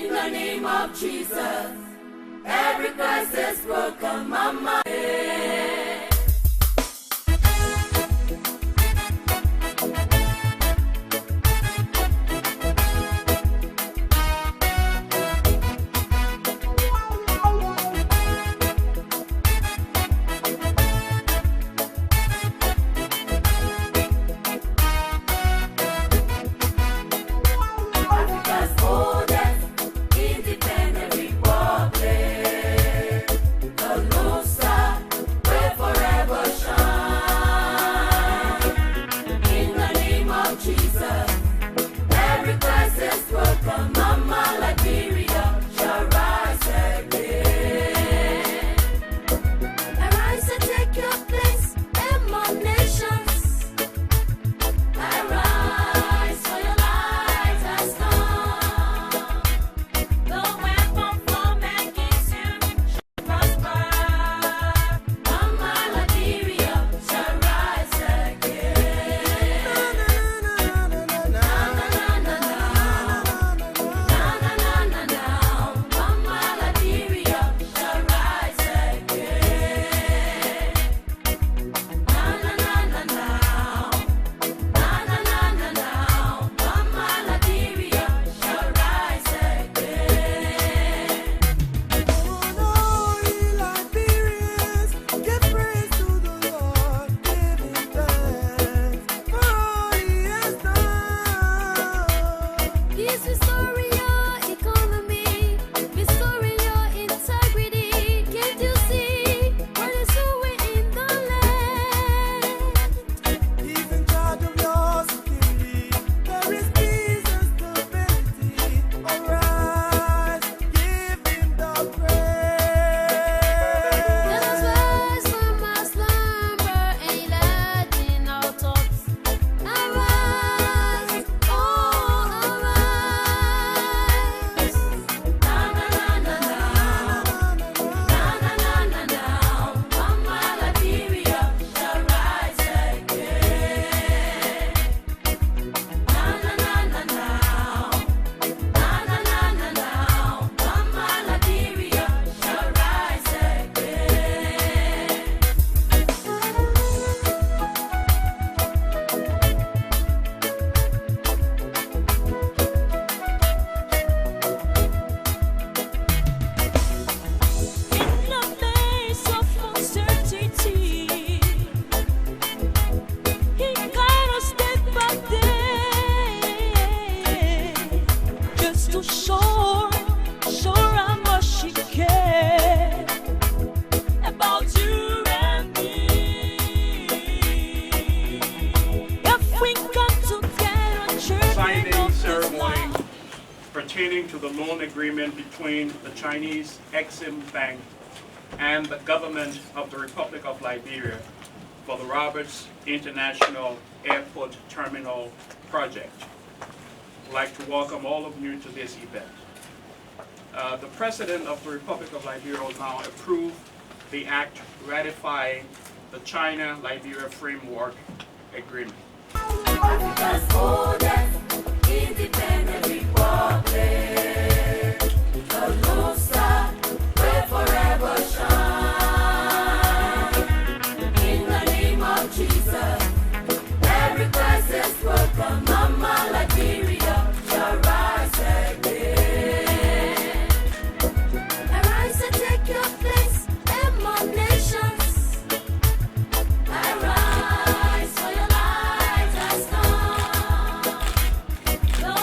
In the name of Jesus, every curse is broken, mama. Pertaining to the loan agreement between the Chinese Exim Bank and the government of the Republic of Liberia for the Roberts International Airport Terminal project. I'd like to welcome all of you to this event. The President of the Republic of Liberia will now approve the act ratifying the China-Liberia Framework Agreement. Africa's oldest independent republic, the Lusa will forever shine. In the name of Jesus, every crisis will come, mama Liberia shall rise again. Arise and take your place among nations. Arise, for your light has come. The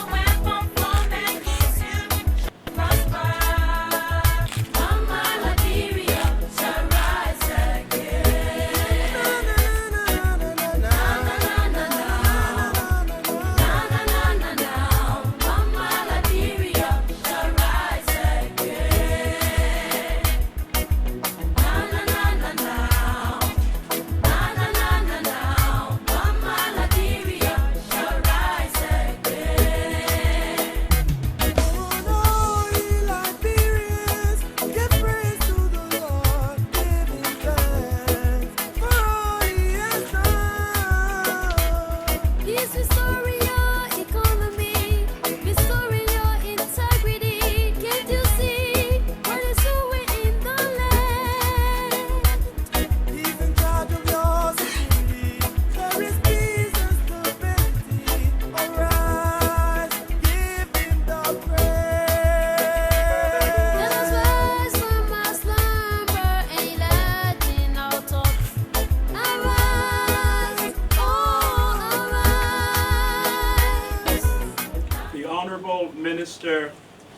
Minister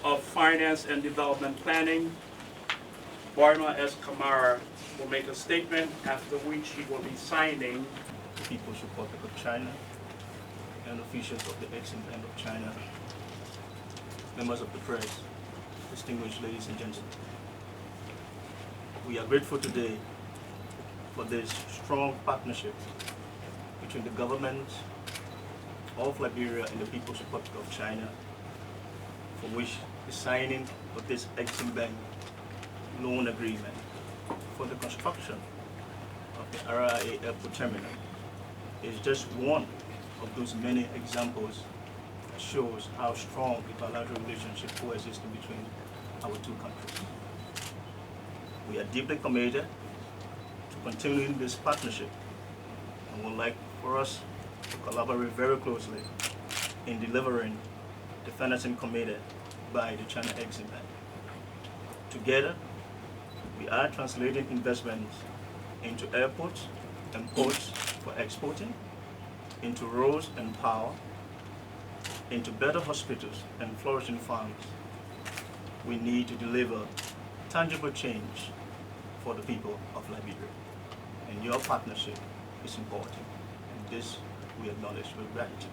of Finance and Development Planning, Barma S. Kamara, will make a statement, after which he will be signing. The People's Republic of China and officials of the Exim Bank of China, members of the press, distinguished ladies and gentlemen. We are grateful today for this strong partnership between the government of Liberia and the People's Republic of China, for which the signing of this Exim Bank loan agreement for the construction of the RIA Airport Terminal is just one of those many examples that shows how strong the bilateral relationship coexists between our two countries. We are deeply committed to continuing this partnership and would like for us to collaborate very closely in delivering the financing committed by the China Exim Bank. Together, we are translating investments into airports and ports for exporting, into roads and power, into better hospitals and flourishing farms. We need to deliver tangible change for the people of Liberia. And your partnership is important, and this we acknowledge with gratitude.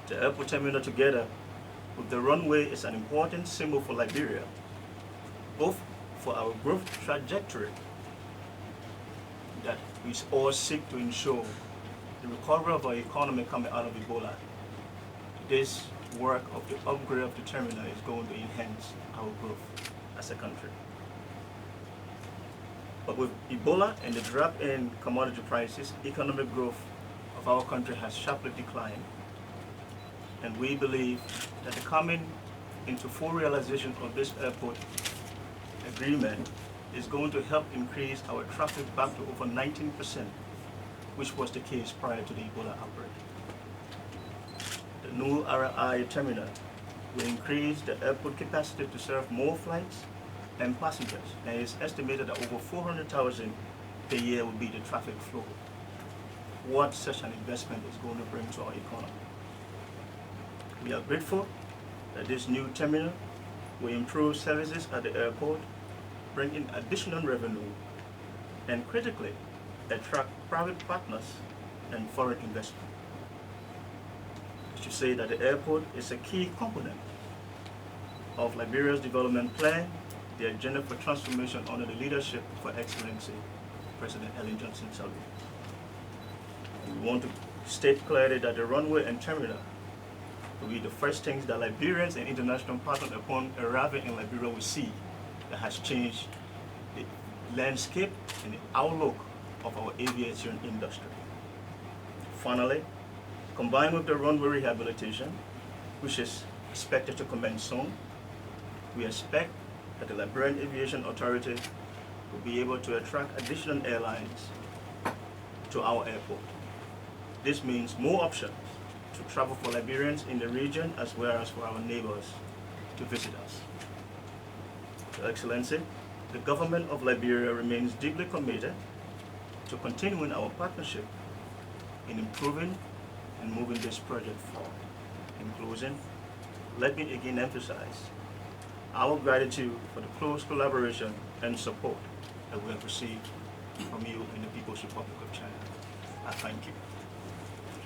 The airport terminal, together with the runway, is an important symbol for Liberia, both for our growth trajectory that we all seek to ensure the recovery of our economy coming out of Ebola. This work of the upgrade of the terminal is going to enhance our growth as a country. But with Ebola and the drop in commodity prices, economic growth of our country has sharply declined. And we believe that the coming into full realization of this airport agreement is going to help increase our traffic back to over 19%, which was the case prior to the Ebola outbreak. The new RI terminal will increase the airport capacity to serve more flights and passengers, and it's estimated that over 400,000 per year will be the traffic flow. What such an investment is going to bring to our economy. We are grateful that this new terminal will improve services at the airport, bring in additional revenue, and critically attract private partners and foreign investment. I should say that the airport is a key component of Liberia's development plan, the agenda for transformation under the leadership of Her Excellency President Ellen Johnson Sirleaf. We want to state clearly that the runway and terminal will be the first things that Liberians and international partners upon arriving in Liberia will see that has changed the landscape and the outlook of our aviation industry. Finally, combined with the runway rehabilitation, which is expected to commence soon, we expect that the Liberian Aviation Authority will be able to attract additional airlines to our airport. This means more options to travel for Liberians in the region as well as for our neighbors to visit us. Your Excellency, the government of Liberia remains deeply committed to continuing our partnership in improving and moving this project forward. In closing, let me again emphasize our gratitude for the close collaboration and support that we have received from you in the People's Republic of China. I thank you.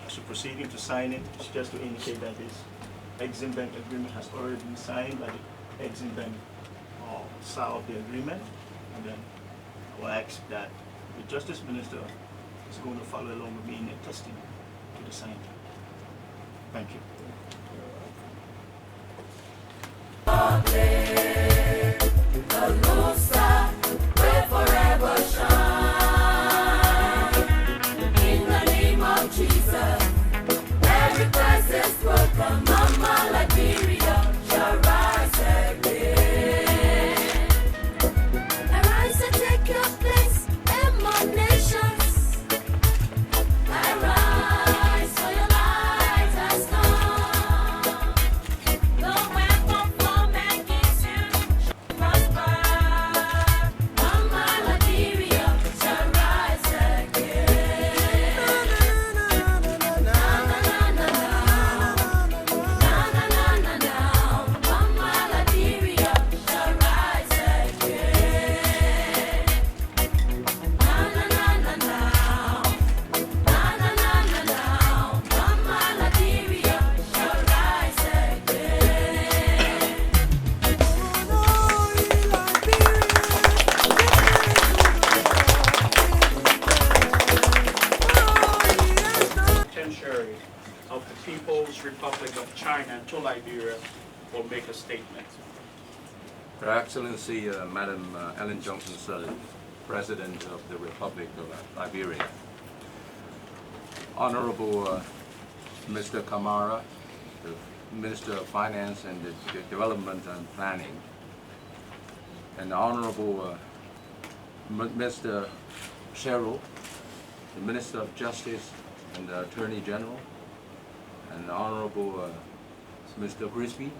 As we proceed into signing, it's just to indicate that this Exim Bank agreement has already been signed by the Exim Bank side of the agreement, and then I will ask that the Justice Minister is going to follow along with me in attesting to the signing. Thank you. Will forever shine. In the name of Jesus, every crisis will come. Mama Liberia shall rise again. Arise and take your place among nations. Arise, for your light has come. The weapon formed against or make a statement. Her Excellency, Madam Ellen Johnson Sirleaf, President of the Republic of Liberia. Honorable Mr. Kamara, the Minister of Finance and Development and Planning, and Honorable Mr. Sherrill, the Minister of Justice and the Attorney General, and Honorable Mr. Grisby,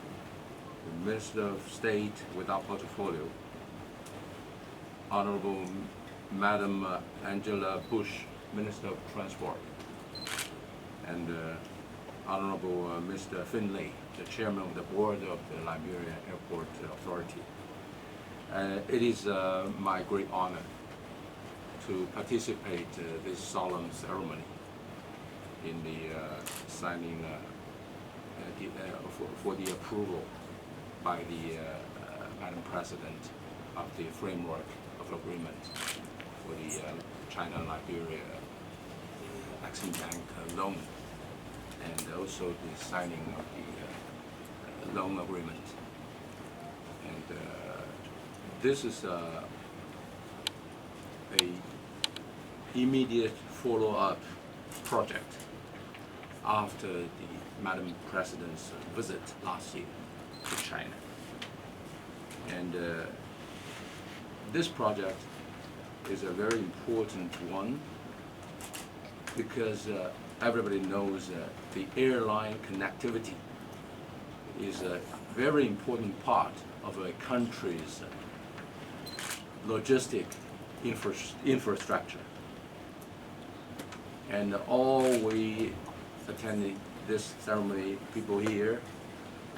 the Minister of State without portfolio, Honorable Madam Angela Bush, Minister of Transport, and Honorable Mr. Finlay, the Chairman of the Board of the Liberia Airport Authority. It is my great honor to participate this solemn ceremony in the signing for the approval by the Madam President of the framework of agreement for the China-Liberia Exim Bank loan, and also the signing of the loan agreement. And this is a immediate follow-up project after the Madam President's visit last year to China. And this project is a very important one because everybody knows the airline connectivity is a very important part of a country's logistic infrastructure. And all we attending this ceremony, people here,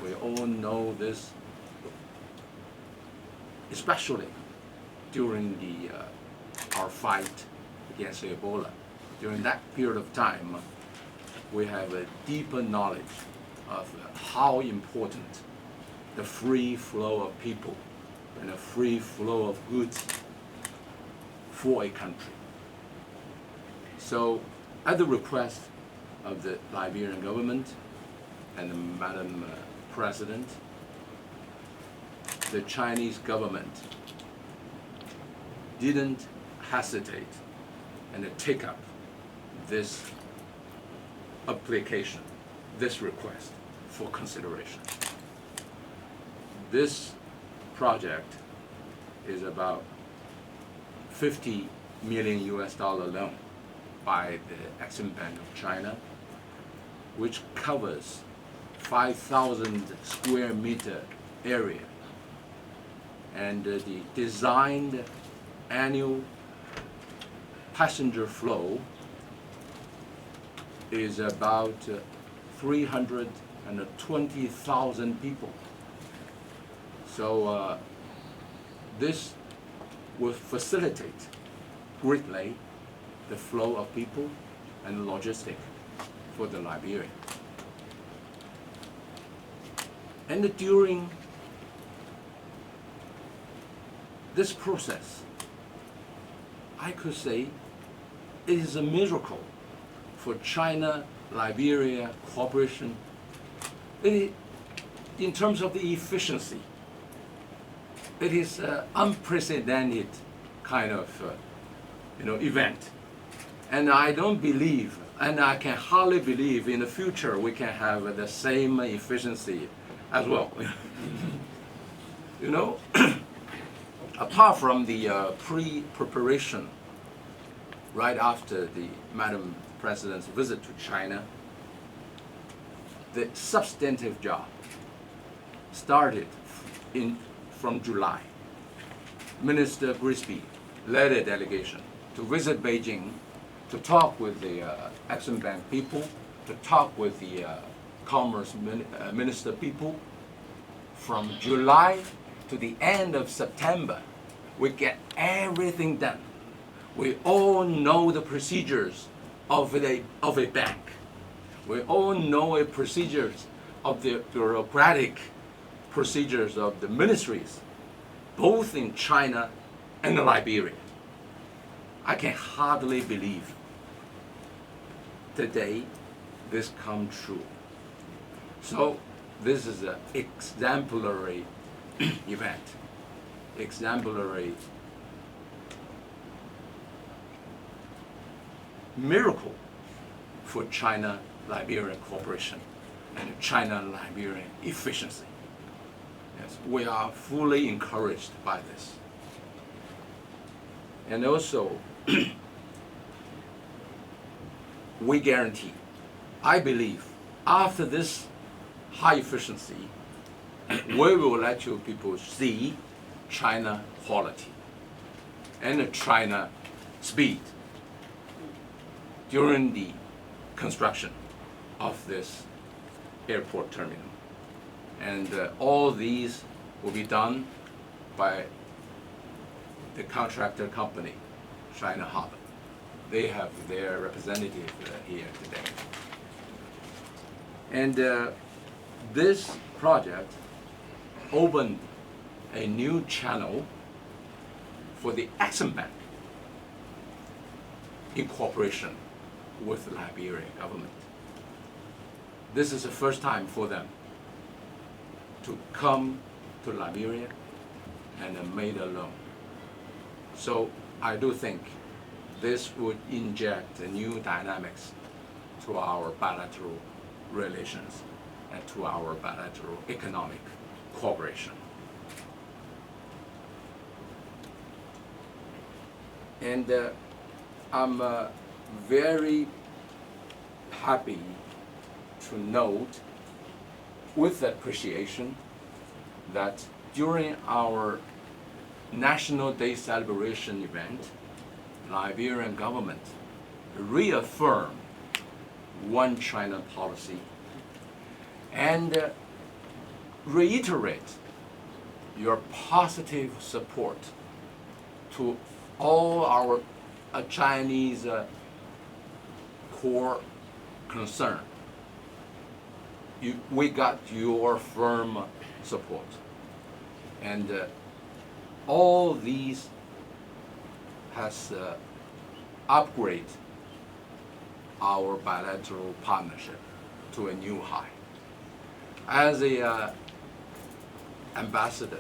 we all know this, especially during our fight against Ebola. During that period of time, we have a deeper knowledge of how important the free flow of people and the free flow of goods for a country. So, at the request of the Liberian government and the Madam President, the Chinese government didn't hesitate and take up this application, this request for consideration. This project is about $50 million loan by the Exim Bank of China, which covers 5,000 square meter area, and the designed annual passenger flow is about 320,000 people. So this will facilitate greatly the flow of people and logistics for the Liberia. And during this process, I could say it is a miracle for China-Liberia cooperation. In terms of the efficiency, it is an unprecedented kind of event. And I don't believe, and I can hardly believe in the future we can have the same efficiency as well. Apart from the pre-preparation right after the Madam President's visit to China, the substantive job started from July. Minister Grisby led a delegation to visit Beijing to talk with the Exim Bank people, to talk with the Commerce Minister people. From July to the end of September, we get everything done. We all know the procedures of a bank. We all know the procedures of the bureaucratic procedures of the ministries, both in China and Liberia. I can hardly believe today this come true. So This is an exemplary event, exemplary miracle for China-Liberian cooperation and China-Liberian efficiency. Yes, we are fully encouraged by this. And also, we guarantee, I believe, after this high efficiency, we will let you people see China quality and China speed during the construction of this airport terminal. And all these will be done by the contractor company, China Harbor. They have their representative here today. And this project opened a new channel for the Exim Bank in cooperation with the Liberian government. This is the first time for them to come to Liberia and made a loan. So I do think this would inject a new dynamics to our bilateral relations and to our bilateral economic cooperation. And I'm very happy to note with appreciation that during our National Day celebration event, Liberian government reaffirmed one China policy and reiterate your positive support to all our Chinese core concern. We got your firm support. And all these has upgraded our bilateral partnership to a new high. As a ambassador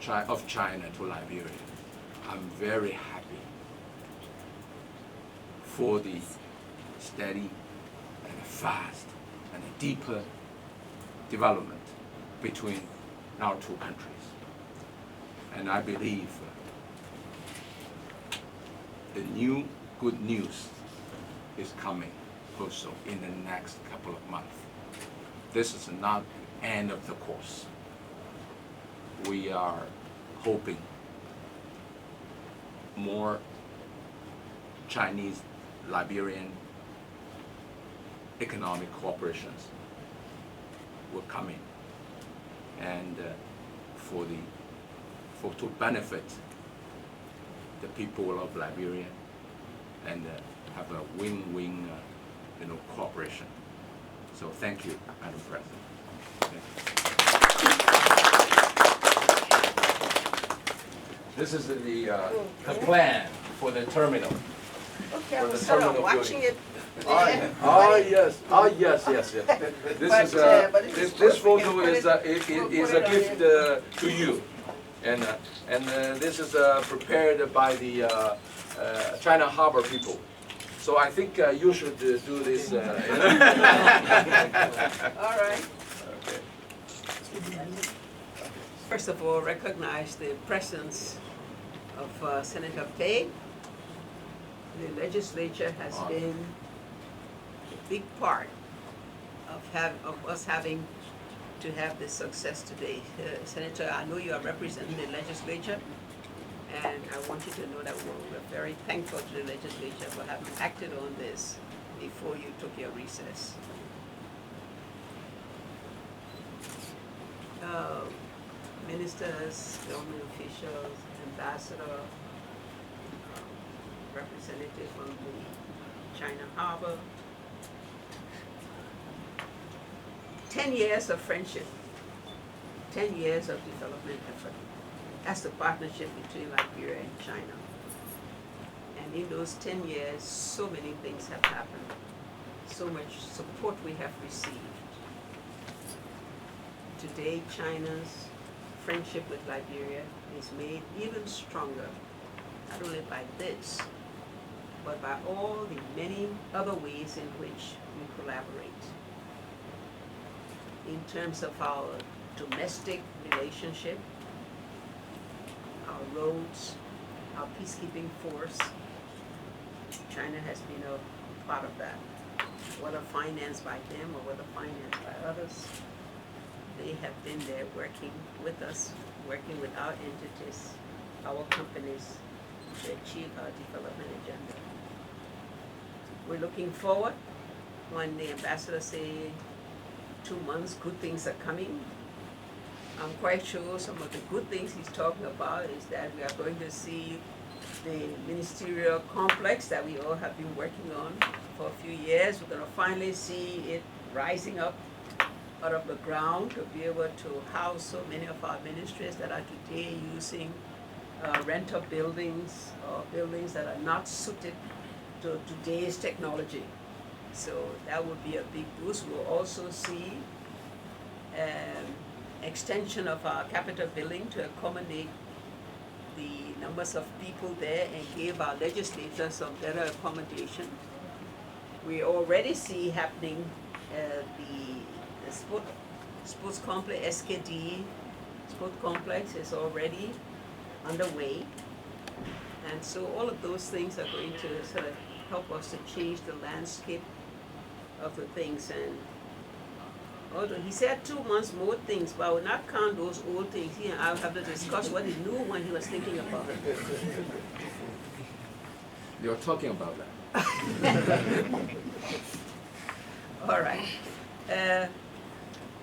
of China to Liberia, I'm very happy for the steady and fast and deeper development between our two countries. And I believe the new good news is coming also in the next couple of months. This is not the end of the course. We are hoping more Chinese-Liberian economic cooperations will come in, and to benefit the people of Liberia and have a win-win cooperation. So thank you, Madam President. Thank you. This is the plan for the terminal. Okay, I For the was sort of terminal watching building. it. Yes. This But, is but it's this we can photo put is it a on gift to you, and this is prepared by the China Harbor people. So I think you should do this. All right. Okay. First of all, recognize the presence of Senator Pei. The legislature has been a big part of us having to have this success today. Senator, I know you are representing the legislature, and I want you to know that we're very thankful to the legislature for having acted on this before you took your recess. Ministers, government officials, ambassador, representative from the China Harbor. 10 years of friendship, 10 years of development effort. That's the partnership between Liberia and China. And in those 10 years, so many things have happened. So much support we have received. today China's friendship with Liberia is made even stronger, not only by this, but by all the many other ways in which we collaborate. In terms of our domestic relationship, our roads, our peacekeeping force, China has been a part of that. Whether financed by them or whether financed by others, they have been there working with us, working with our entities, our companies, to achieve our development agenda. We're looking forward. When the ambassador say 2 months, good things are coming, I'm quite sure some of the good things he's talking about is that we are going to see the ministerial complex that we all have been working on for a few years. We're going to finally see it rising up out of the ground to be able to house so many of our ministries that are today using rental buildings or buildings that are not suited to today's technology. So that would be a big boost. We'll also see extension of our Capitol building to accommodate the numbers of people there and give our legislators some better accommodation. We already see happening the sports complex, SKD sports complex is already underway. And so all of those things are going to sort of help us to change the landscape of the things. And although he said 2 months more things, but I will not count those old things. He and I will have to discuss what he knew when he was thinking about it. You're talking about that. All right.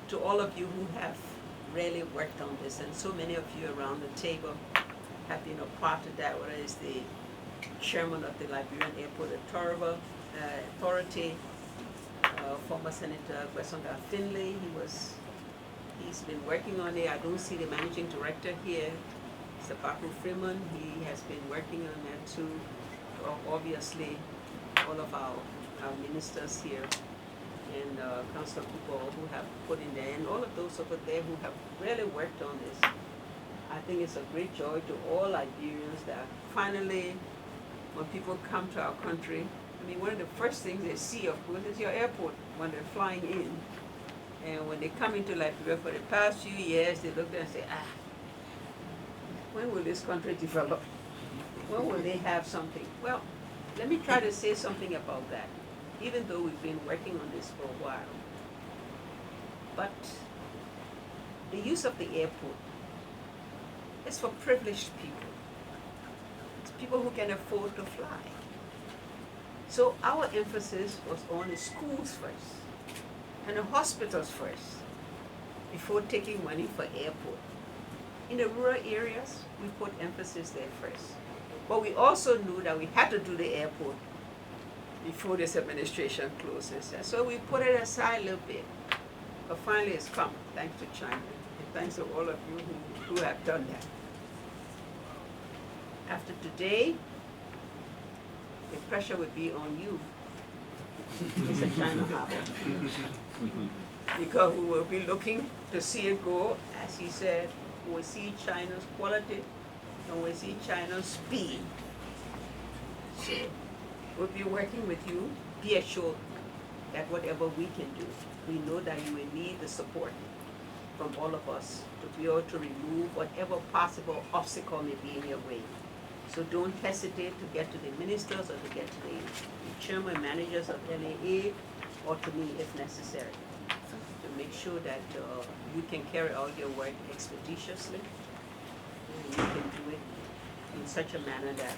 To all of you who have really worked on this, and so many of you around the table have been a part of that, whether it's the chairman of the Liberian Airport Authority, former Senator Kwesonga Finlay, he's been working on it. I don't see the managing director here, Mr. Baku Freeman. He has been working on that too. Obviously, all of our ministers here, and Councillor Cooper who have put in there, and all of those over there who have really worked on this. I think it's a great joy to all Liberians that finally, when people come to our country, I mean, one of the first things they see, of course, is your airport when they're flying in. And when they come into Liberia for the past few years, they look there and say, when will this country develop? When will they have something? Well, let me try to say something about that, even though we've been working on this for a while. But the use of the airport is for privileged people. It's people who can afford to fly. So our emphasis was on the schools first and the hospitals first before taking money for airport. In the rural areas, we put emphasis there first. But we also knew that we had to do the airport before this administration closes. And so we put it aside a little bit. But finally it's come, thanks to China. And thanks to all of you who have done that. After today, the pressure would be on you, Mr. China Harbor. Because we will be looking to see it go, as he said, we will see China's quality and we'll see China's speed. So we'll be working with you. Be assured that whatever we can do, we know that you will need the support from all of us to be able to remove whatever possible obstacle may be in your way. So don't hesitate to get to the ministers or to get to the chairman managers of LAA or to me if necessary, to make sure that you can carry out your work expeditiously and you can do it in such a manner that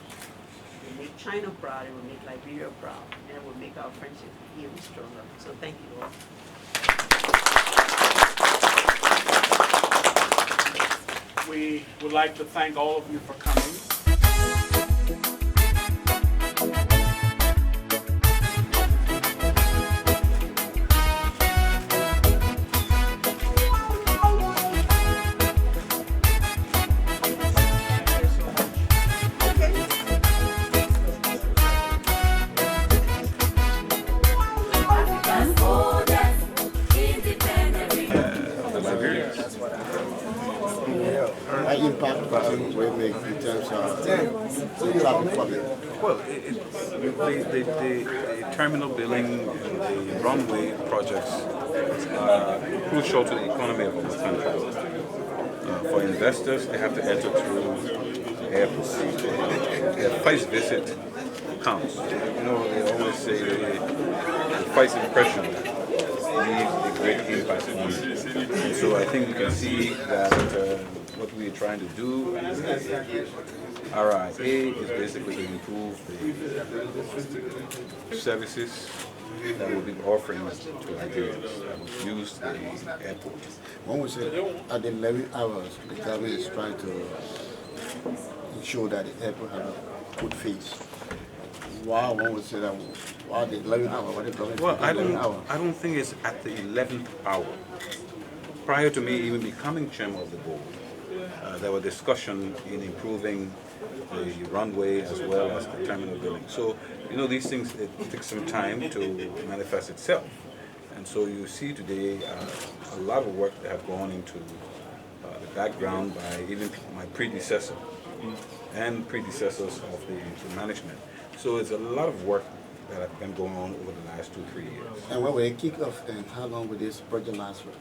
will make China proud, it will make Liberia proud, and it will make our friendship even stronger. So thank you all. We would like to thank all of you for coming. Africa's oldest independent republic. What impact will make in terms of traffic public? Well, the terminal building and the runway projects are crucial to the economy of our country. For investors, they have to enter through the airport. Their first visit counts. You know, they always say the first impression leaves a great impact on you. And so I think we can see that what we're trying to do as RIA is basically to improve the services that we'll be offering to Nigerians that will use the airport. When we say at the 11 hours, the government is trying to ensure that the airport has a good face. Why one would say that? Why the 11 hours? What the government? Well, I 11 hours? don't think it's at the 11th hour. Prior to me even becoming chairman of the board, there were discussion in improving the runway as well as the terminal building. So, you know, these things, it takes some time to manifest itself. And so you see today a lot of work that have gone into the background by even my predecessor and predecessors of the management. So it's a lot of work that have been going on over the last 2-3 years. And when we kick off, and how long will this project last for?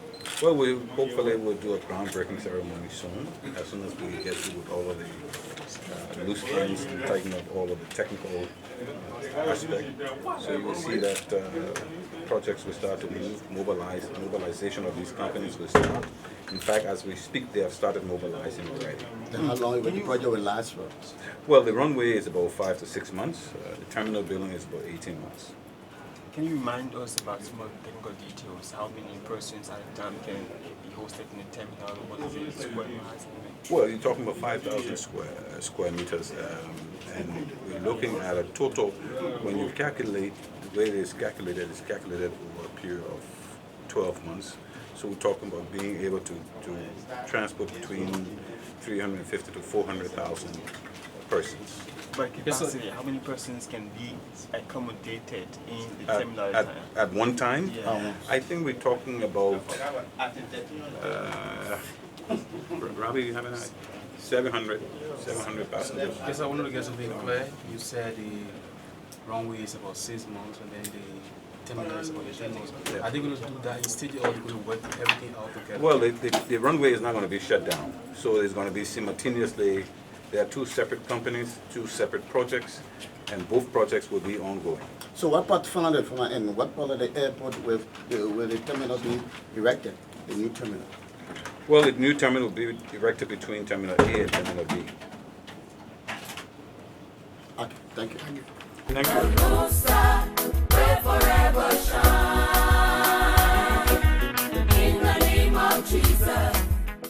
Well, we hopefully will do a groundbreaking ceremony soon, as soon as we get through with all of the loose ends and tighten up all of the technical aspects. So you will see that projects will start to move, mobilization of these companies will start. In fact, as we speak, they have started mobilizing already. And how long will the project will last for? Well, the runway is about 5 to 6 months. The terminal building is about 18 months. Can you remind us about some of the technical details? How many persons at a time can be hosted in the terminal? What is it, square miles? Well, you're talking about 5,000 square meters, and we're looking at a total. When you calculate the way it is calculated over a period of 12 months. So we're talking about being able to transport between 350 to 400,000 persons. By capacity, how many persons can be accommodated in the terminal At one time? Yeah. I think we're talking about, Robbie, you have an idea? 700 passengers. Yes, I wanted to get something clear. You said the runway is about 6 months and then the terminal is about 18 months. Yeah. Are they going to do that instead or are they going to work everything out together? Well, the runway is not going to be shut down. So it's going to be simultaneously. There are two separate companies, two separate projects, and both projects will be ongoing. So what part from my end, what part of the airport will the terminal be erected, the new terminal? Well, the new terminal will be erected between Terminal A and Terminal B. Okay, thank you. Thank you. North side.